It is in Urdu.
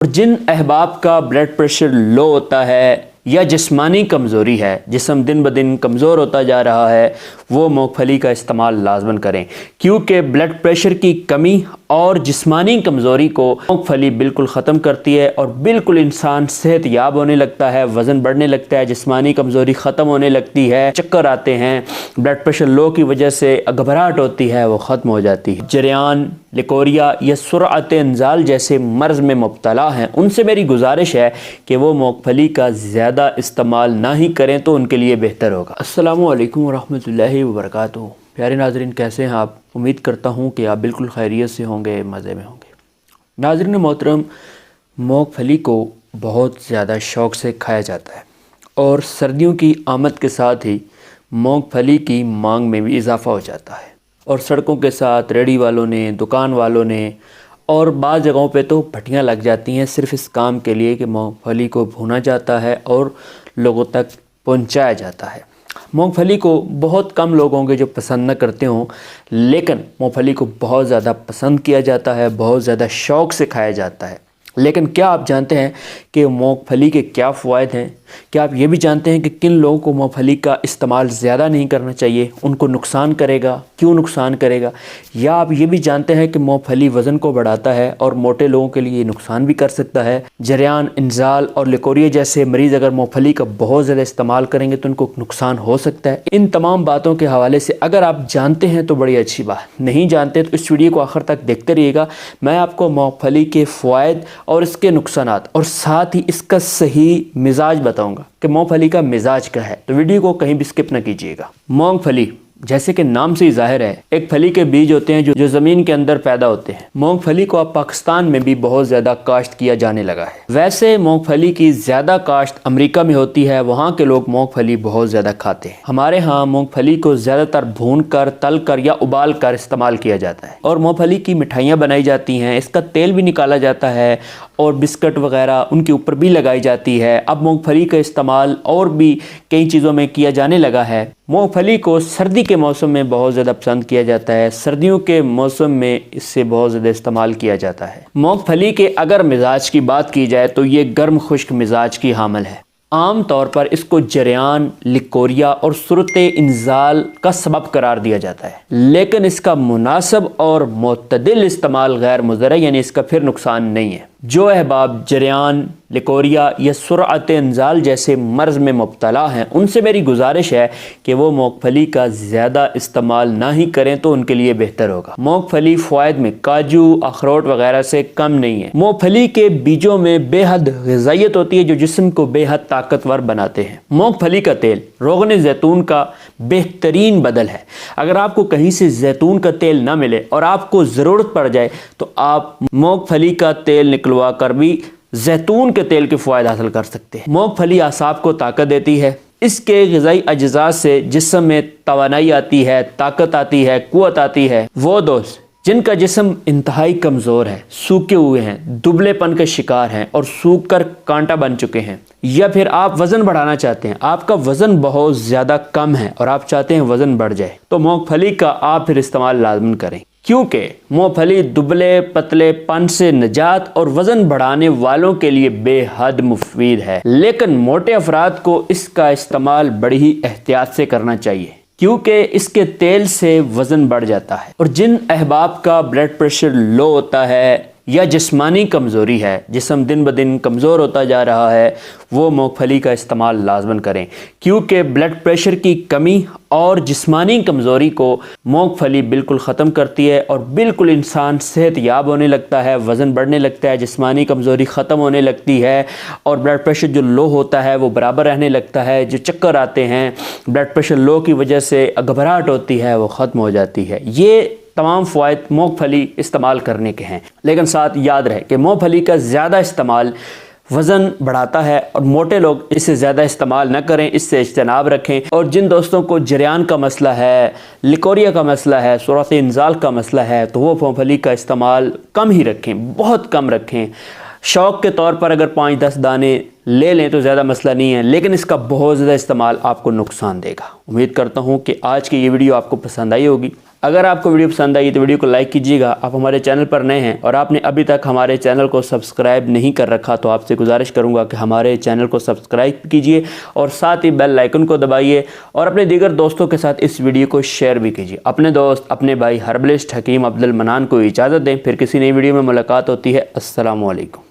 اور جن احباب کا بلڈ پریشر لو ہوتا ہے یا جسمانی کمزوری ہے، جسم دن بدن کمزور ہوتا جا رہا ہے، وہ مونگ پھلی کا استعمال لازماً کریں، کیونکہ بلڈ پریشر کی کمی اور جسمانی کمزوری کو مونگ پھلی بالکل ختم کرتی ہے اور بالکل انسان صحت یاب ہونے لگتا ہے، وزن بڑھنے لگتا ہے، جسمانی کمزوری ختم ہونے لگتی ہے، چکر آتے ہیں، بلڈ پریشر لو کی وجہ سے گھبراہٹ ہوتی ہے، وہ ختم ہو جاتی ہے۔ جریان، لیکوریا یا سرعت انزال جیسے مرض میں مبتلا ہیں، ان سے میری گزارش ہے کہ وہ مونگ پھلی کا زیادہ استعمال نہ ہی کریں تو ان کے لیے بہتر ہوگا۔ السلام علیکم ورحمۃ اللہ وبرکاتہ۔ پیارے ناظرین، کیسے ہیں آپ؟ امید کرتا ہوں کہ آپ بالکل خیریت سے ہوں گے، مزے میں ہوں گے۔ ناظرین محترم، مونگ پھلی کو بہت زیادہ شوق سے کھایا جاتا ہے اور سردیوں کی آمد کے ساتھ ہی مونگ پھلی کی مانگ میں بھی اضافہ ہو جاتا ہے، اور سڑکوں کے ساتھ ریڑھی والوں نے، دکان والوں نے اور بعض جگہوں پہ تو بھٹیاں لگ جاتی ہیں صرف اس کام کے لیے کہ مونگ پھلی کو بھونا جاتا ہے اور لوگوں تک پہنچایا جاتا ہے۔ مونگ پھلی کو بہت کم لوگ ہوں گے جو پسند نہ کرتے ہوں، لیکن مونگ پھلی کو بہت زیادہ پسند کیا جاتا ہے، بہت زیادہ شوق سے کھایا جاتا ہے۔ لیکن کیا آپ جانتے ہیں کہ مونگ پھلی کے کیا فوائد ہیں؟ کیا آپ یہ بھی جانتے ہیں کہ کن لوگوں کو مونگ پھلی کا استعمال زیادہ نہیں کرنا چاہیے، ان کو نقصان کرے گا، کیوں نقصان کرے گا؟ یا آپ یہ بھی جانتے ہیں کہ مونگ پھلی وزن کو بڑھاتا ہے اور موٹے لوگوں کے لیے نقصان بھی کر سکتا ہے؟ جریان، انزال اور لیکوریا جیسے مریض اگر مونگ پھلی کا بہت زیادہ استعمال کریں گے تو ان کو نقصان ہو سکتا ہے۔ ان تمام باتوں کے حوالے سے اگر آپ جانتے ہیں تو بڑی اچھی بات، نہیں جانتے تو اس ویڈیو کو آخر تک دیکھتے رہیے گا۔ میں آپ کو مونگ پھلی کے فوائد اور اس کے نقصانات اور ساتھ ہی اس کا صحیح مزاج بتاؤں گا کہ مونگ پھلی کا مزاج کیا ہے، تو ویڈیو کو کہیں بھی سکپ نہ کیجیے گا۔ مونگ پھلی جیسے کہ نام سے ہی ظاہر ہے، ایک پھلی کے بیج ہوتے ہیں جو زمین کے اندر پیدا ہوتے ہیں۔ مونگ پھلی کو اب پاکستان میں بھی بہت زیادہ کاشت کیا جانے لگا ہے۔ ویسے مونگ پھلی کی زیادہ کاشت امریکہ میں ہوتی ہے، وہاں کے لوگ مونگ پھلی بہت زیادہ کھاتے ہیں۔ ہمارے ہاں مونگ پھلی کو زیادہ تر بھون کر، تل کر یا ابال کر استعمال کیا جاتا ہے، اور مونگ پھلی کی مٹھائیاں بنائی جاتی ہیں، اس کا تیل بھی نکالا جاتا ہے اور بسکٹ وغیرہ ان کے اوپر بھی لگائی جاتی ہے۔ اب مونگ پھلی کا استعمال اور بھی کئی چیزوں میں کیا جانے لگا ہے۔ مونگ پھلی کو سردی کے موسم میں بہت زیادہ پسند کیا جاتا ہے، سردیوں کے موسم میں اس سے بہت زیادہ استعمال کیا جاتا ہے۔ مونگ پھلی کے اگر مزاج کی بات کی جائے تو یہ گرم خشک مزاج کی حامل ہے۔ عام طور پر اس کو جریان، لیکوریا اور سرعت انزال کا سبب قرار دیا جاتا ہے، لیکن اس کا مناسب اور معتدل استعمال غیر مضر ہے، یعنی اس کا پھر نقصان نہیں ہے۔ جو احباب جریان، لیکوریا یا سرعت انزال جیسے مرض میں مبتلا ہیں، ان سے میری گزارش ہے کہ وہ مونگ پھلی کا زیادہ استعمال نہ ہی کریں تو ان کے لیے بہتر ہوگا۔ مونگ پھلی فوائد میں کاجو، اخروٹ وغیرہ سے کم نہیں ہے۔ مونگ پھلی کے بیجوں میں بے حد غذائیت ہوتی ہے جو جسم کو بے حد طاقتور بناتے ہیں۔ مونگ پھلی کا تیل روغن زیتون کا بہترین بدل ہے۔ اگر آپ کو کہیں سے زیتون کا تیل نہ ملے اور آپ کو ضرورت پڑ جائے تو آپ مونگ پھلی کا تیل نکلوا کر بھی زیتون کے تیل کے فوائد حاصل کر سکتے ہیں۔ مونگ پھلی اعصاب کو طاقت دیتی ہے۔ اس کے غذائی اجزاء سے جسم میں توانائی آتی ہے، طاقت آتی ہے، قوت آتی ہے۔ وہ دوست جن کا جسم انتہائی کمزور ہے، سوکھے ہوئے ہیں، دبلے پن کے شکار ہیں اور سوکھ کر کانٹا بن چکے ہیں، یا پھر آپ وزن بڑھانا چاہتے ہیں، آپ کا وزن بہت زیادہ کم ہے اور آپ چاہتے ہیں وزن بڑھ جائے، تو مونگ پھلی کا آپ پھر استعمال لازماً کریں، کیونکہ مونگ پھلی دبلے پتلے پن سے نجات اور وزن بڑھانے والوں کے لیے بے حد مفید ہے۔ لیکن موٹے افراد کو اس کا استعمال بڑی ہی احتیاط سے کرنا چاہیے، کیونکہ اس کے تیل سے وزن بڑھ جاتا ہے، اور جن احباب کا بلڈ پریشر لو ہوتا ہے یا جسمانی کمزوری ہے، جسم دن بدن کمزور ہوتا جا رہا ہے، وہ مونگ پھلی کا استعمال لازماً کریں، کیونکہ بلڈ پریشر کی کمی اور جسمانی کمزوری کو مونگ پھلی بالکل ختم کرتی ہے اور بالکل انسان صحت یاب ہونے لگتا ہے، وزن بڑھنے لگتا ہے، جسمانی کمزوری ختم ہونے لگتی ہے، اور بلڈ پریشر جو لو ہوتا ہے وہ برابر رہنے لگتا ہے، جو چکر آتے ہیں بلڈ پریشر لو کی وجہ سے گھبراہٹ ہوتی ہے وہ ختم ہو جاتی ہے۔ یہ تمام فوائد مونگ پھلی استعمال کرنے کے ہیں، لیکن ساتھ یاد رہے کہ مونگ پھلی کا زیادہ استعمال وزن بڑھاتا ہے اور موٹے لوگ اس سے زیادہ استعمال نہ کریں، اس سے اجتناب رکھیں۔ اور جن دوستوں کو جریان کا مسئلہ ہے، لیکوریا کا مسئلہ ہے، سرعت انزال کا مسئلہ ہے، تو وہ مونگ پھلی کا استعمال کم ہی رکھیں، بہت کم رکھیں۔ شوق کے طور پر اگر 5-10 دانے لے لیں تو زیادہ مسئلہ نہیں ہے، لیکن اس کا بہت زیادہ استعمال آپ کو نقصان دے گا۔ امید کرتا ہوں کہ آج کی یہ ویڈیو آپ کو پسند آئی ہوگی۔ اگر آپ کو ویڈیو پسند آئی تو ویڈیو کو لائک کیجیے گا. آپ ہمارے چینل پر نئے ہیں اور آپ نے ابھی تک ہمارے چینل کو سبسکرائب نہیں کر رکھا تو آپ سے گزارش کروں گا کہ ہمارے چینل کو سبسکرائب کیجیے اور ساتھ ہی بیل آئیکن کو دبائیے اور اپنے دیگر دوستوں کے ساتھ اس ویڈیو کو شیئر بھی کیجیے. اپنے دوست اپنے بھائی ہربلسٹ حکیم عبد المنان کو اجازت دیں. پھر کسی نئی ویڈیو میں ملاقات ہوتی ہے. السلام علیکم.